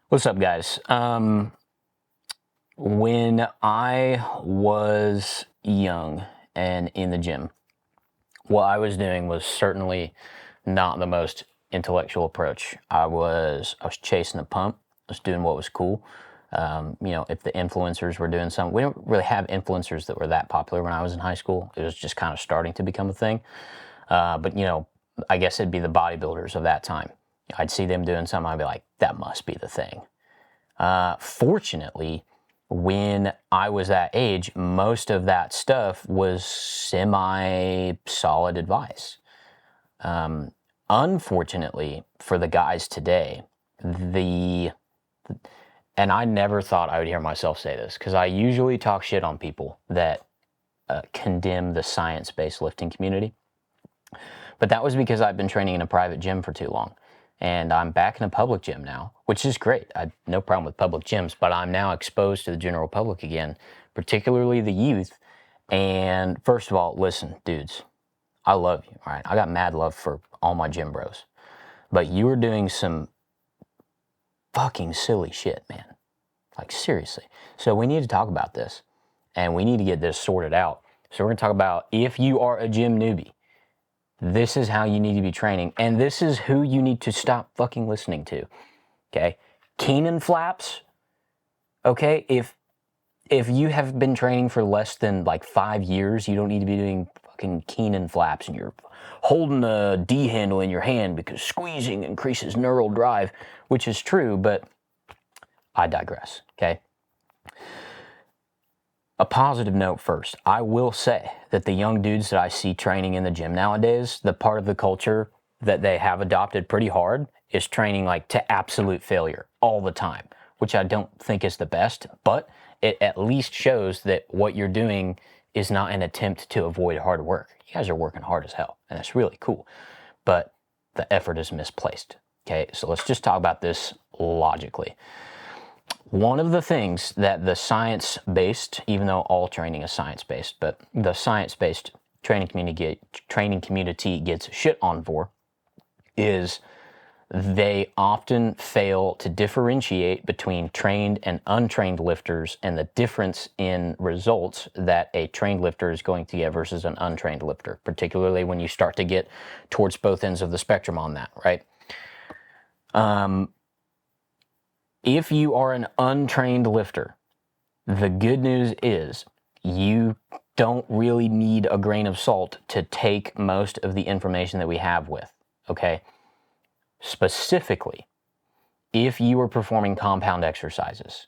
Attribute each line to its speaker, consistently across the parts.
Speaker 1: What's up, guys? When I was young and in the gym, what I was doing was certainly not the most intellectual approach. I was chasing the pump. I was doing what was cool. If the influencers were doing something, we don't really have influencers that were that popular when I was in high school. It was just kind of starting to become a thing. But I guess it'd be the bodybuilders of that time. I'd see them doing something, I'd be like, that must be the thing. Fortunately, when I was that age, most of that stuff was semi-solid advice. Unfortunately, for the guys today, and I never thought I would hear myself say this, because I usually talk shit on people that condemn the science-based lifting community. But that was because I've been training in a private gym for too long. And I'm back in a public gym now, which is great. I have no problem with public gyms, but I'm now exposed to the general public again, particularly the youth. And first of all, listen, dudes, I love you, all right? I got mad love for all my gym bros. But you are doing some fucking silly shit, man. Like, seriously. So we need to talk about this, and we need to get this sorted out. So we're going to talk about if you are a gym newbie, this is how you need to be training, and this is who you need to stop fucking listening to, okay? Keenan flaps, okay? If you have been training for less than like 5 years, you don't need to be doing fucking Keenan flaps, and you're holding a D handle in your hand because squeezing increases neural drive, which is true, but I digress, okay? A positive note first. I will say that the young dudes that I see training in the gym nowadays, the part of the culture that they have adopted pretty hard is training like to absolute failure all the time, which I don't think is the best, but it at least shows that what you're doing is not an attempt to avoid hard work. You guys are working hard as hell, and that's really cool, but the effort is misplaced, okay? So let's just talk about this logically. One of the things that the science-based, even though all training is science-based, but the science-based training community gets shit on for is they often fail to differentiate between trained and untrained lifters and the difference in results that a trained lifter is going to get versus an untrained lifter, particularly when you start to get towards both ends of the spectrum on that, right? If you are an untrained lifter, the good news is you don't really need a grain of salt to take most of the information that we have with, okay? Specifically, if you are performing compound exercises,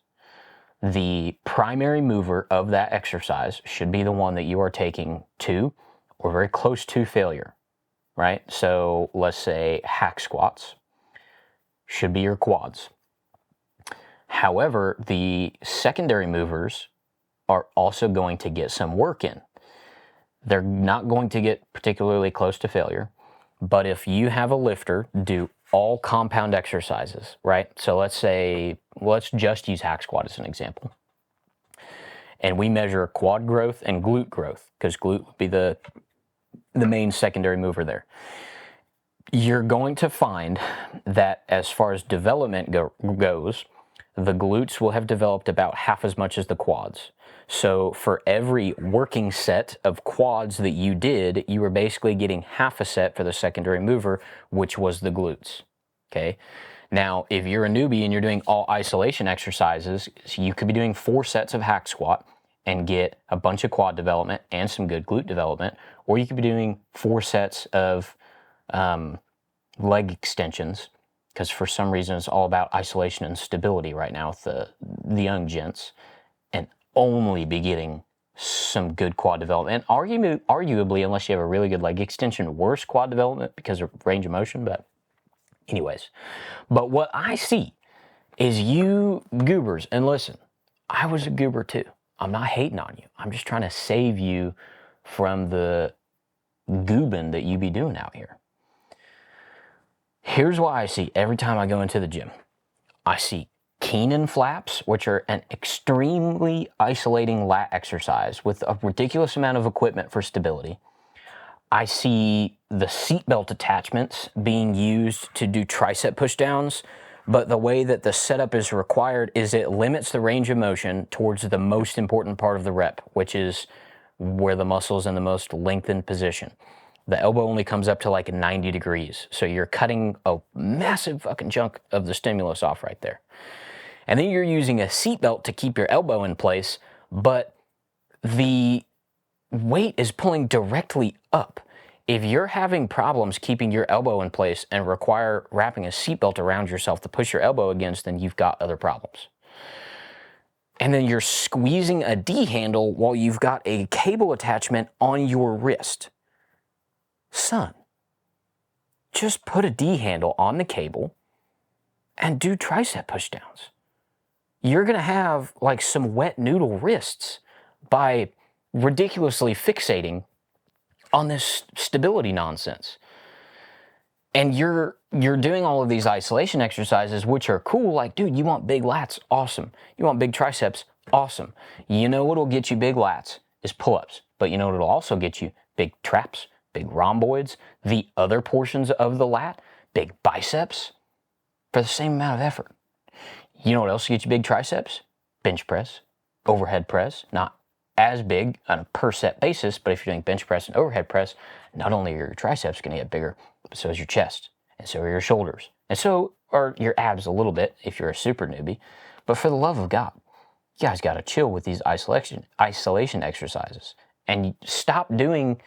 Speaker 1: the primary mover of that exercise should be the one that you are taking to or very close to failure, right? So let's say hack squats should be your quads. However, the secondary movers are also going to get some work in. They're not going to get particularly close to failure, but if you have a lifter do all compound exercises, right? So let's just use hack squat as an example. And we measure quad growth and glute growth, because glute would be the main secondary mover there. You're going to find that as far as development goes, the glutes will have developed about half as much as the quads. So for every working set of quads that you did, you were basically getting half a set for the secondary mover, which was the glutes, okay? Now, if you're a newbie and you're doing all isolation exercises, so you could be doing 4 sets of hack squat and get a bunch of quad development and some good glute development, or you could be doing 4 sets of leg extensions, because for some reason it's all about isolation and stability right now with the young gents, and only be getting some good quad development. And arguably, unless you have a really good leg extension, worse quad development because of range of motion, but anyways. But what I see is you goobers, and listen, I was a goober too. I'm not hating on you. I'm just trying to save you from the goobin that you be doing out here. Here's what I see every time I go into the gym. I see Keenan flaps, which are an extremely isolating lat exercise with a ridiculous amount of equipment for stability. I see the seatbelt attachments being used to do tricep pushdowns but the way that the setup is required is it limits the range of motion towards the most important part of the rep, which is where the muscle is in the most lengthened position. The elbow only comes up to like 90 degrees. So you're cutting a massive fucking chunk of the stimulus off right there. And then you're using a seatbelt to keep your elbow in place, but the weight is pulling directly up. If you're having problems keeping your elbow in place and require wrapping a seatbelt around yourself to push your elbow against, then you've got other problems. And then you're squeezing a D handle while you've got a cable attachment on your wrist. Son, just put a D handle on the cable and do tricep pushdowns. You're going to have like some wet noodle wrists by ridiculously fixating on this stability nonsense. And you're doing all of these isolation exercises, which are cool. Like, dude, you want big lats? Awesome. You want big triceps? Awesome. You know what'll get you big lats is pull-ups. But you know what'll also get you? Big traps, big rhomboids, the other portions of the lat, big biceps for the same amount of effort. You know what else gets you big triceps? Bench press, overhead press, not as big on a per set basis, but if you're doing bench press and overhead press, not only are your triceps going to get bigger, but so is your chest, and so are your shoulders, and so are your abs a little bit if you're a super newbie. But for the love of God, you guys got to chill with these isolation exercises and stop doing.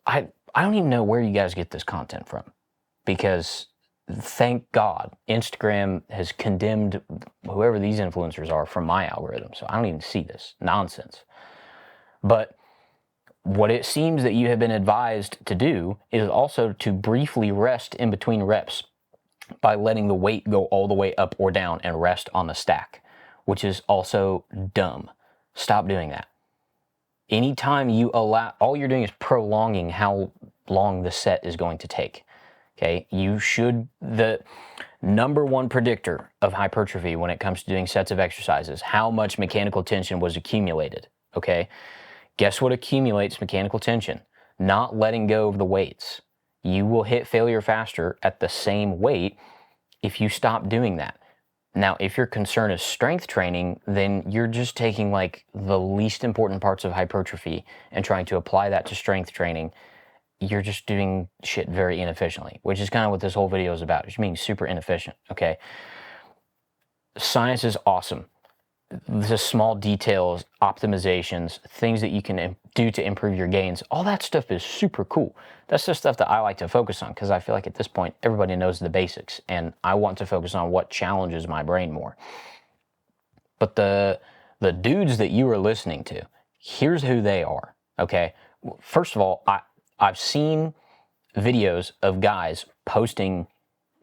Speaker 1: I don't even know where you guys get this content from, because thank God Instagram has condemned whoever these influencers are from my algorithm, so I don't even see this nonsense. But what it seems that you have been advised to do is also to briefly rest in between reps by letting the weight go all the way up or down and rest on the stack, which is also dumb. Stop doing that. Anytime you allow, all you're doing is prolonging how long the set is going to take. Okay, the number one predictor of hypertrophy when it comes to doing sets of exercises, how much mechanical tension was accumulated, okay? Guess what accumulates mechanical tension? Not letting go of the weights. You will hit failure faster at the same weight if you stop doing that. Now, if your concern is strength training, then you're just taking like the least important parts of hypertrophy and trying to apply that to strength training. You're just doing shit very inefficiently, which is kind of what this whole video is about. It's being super inefficient, okay? Science is awesome. The small details, optimizations, things that you can do to improve your gains, all that stuff is super cool. That's the stuff that I like to focus on, because I feel like at this point, everybody knows the basics, and I want to focus on what challenges my brain more. But the dudes that you are listening to, here's who they are, okay? First of all, I've seen videos of guys posting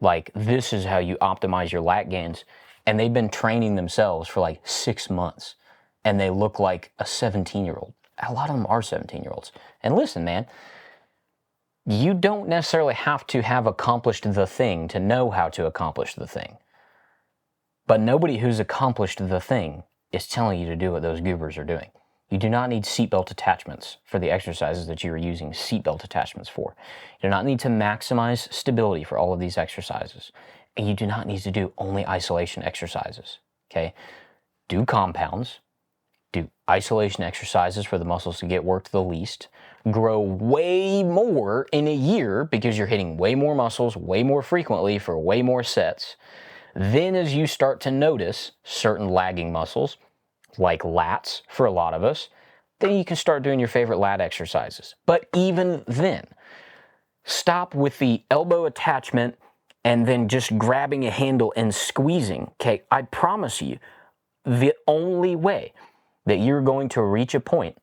Speaker 1: like, this is how you optimize your lat gains, and they've been training themselves for like 6 months, and they look like a 17-year-old. A lot of them are 17-year-olds. And listen, man, you don't necessarily have to have accomplished the thing to know how to accomplish the thing. But nobody who's accomplished the thing is telling you to do what those goobers are doing. You do not need seatbelt attachments for the exercises that you are using seatbelt attachments for. You do not need to maximize stability for all of these exercises. And you do not need to do only isolation exercises, okay? Do compounds, do isolation exercises for the muscles to get worked the least, grow way more in a year because you're hitting way more muscles way more frequently for way more sets. Then as you start to notice certain lagging muscles, like lats for a lot of us, then you can start doing your favorite lat exercises. But even then, stop with the elbow attachment and then just grabbing a handle and squeezing, okay? I promise you, the only way that you're going to reach a point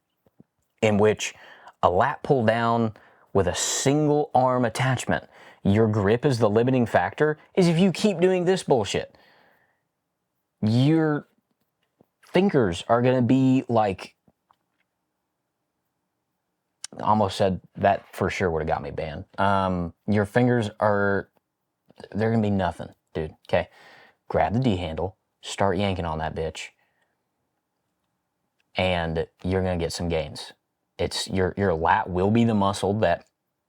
Speaker 1: in which a lat pull down with a single arm attachment, your grip is the limiting factor, is if you keep doing this bullshit. Your fingers are going to be like, almost said that for sure would have got me banned. Your fingers are, they're going to be nothing, dude, okay? Grab the D handle, start yanking on that bitch, and you're going to get some gains. It's your lat will be the muscle that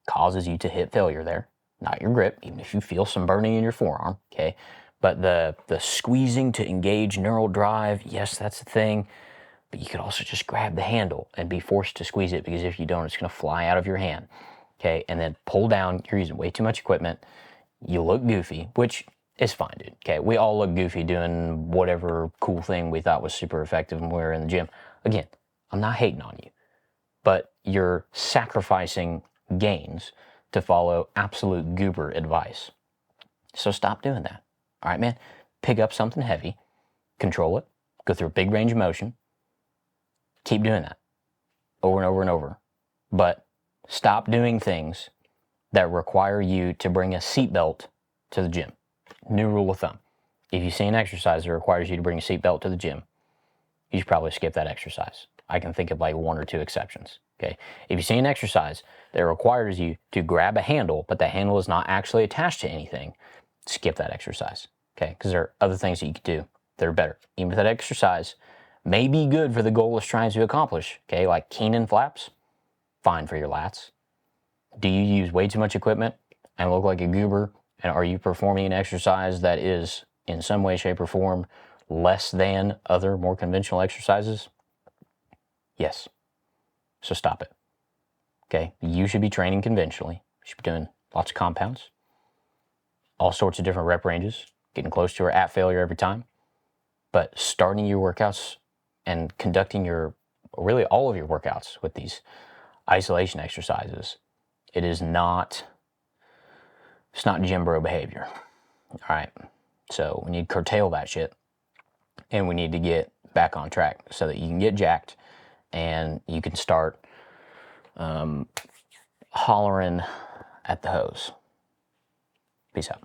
Speaker 1: causes you to hit failure there, not your grip, even if you feel some burning in your forearm, okay? But the squeezing to engage neural drive, yes, that's a thing. But you could also just grab the handle and be forced to squeeze it, because if you don't, it's going to fly out of your hand. Okay, and then pull down. You're using way too much equipment. You look goofy, which is fine, dude. Okay, we all look goofy doing whatever cool thing we thought was super effective when we were in the gym. Again, I'm not hating on you, but you're sacrificing gains to follow absolute goober advice. So stop doing that. All right, man? Pick up something heavy, control it, go through a big range of motion, keep doing that over and over and over. But stop doing things that require you to bring a seatbelt to the gym. New rule of thumb. If you see an exercise that requires you to bring a seatbelt to the gym, you should probably skip that exercise. I can think of like 1 or 2 exceptions. Okay. If you see an exercise that requires you to grab a handle, but that handle is not actually attached to anything, skip that exercise. Okay. Because there are other things that you can do that are better. Even if that exercise may be good for the goal it's trying to accomplish. Okay. Like Keenan flaps, fine for your lats. Do you use way too much equipment and look like a goober? And are you performing an exercise that is in some way, shape, or form less than other more conventional exercises? Yes. So stop it. Okay? You should be training conventionally. You should be doing lots of compounds, all sorts of different rep ranges, getting close to or at failure every time. But starting your workouts and conducting really all of your workouts with these isolation exercises, it's not gym bro behavior. All right. So we need to curtail that shit, and we need to get back on track so that you can get jacked and you can start hollering at the hose. Peace out.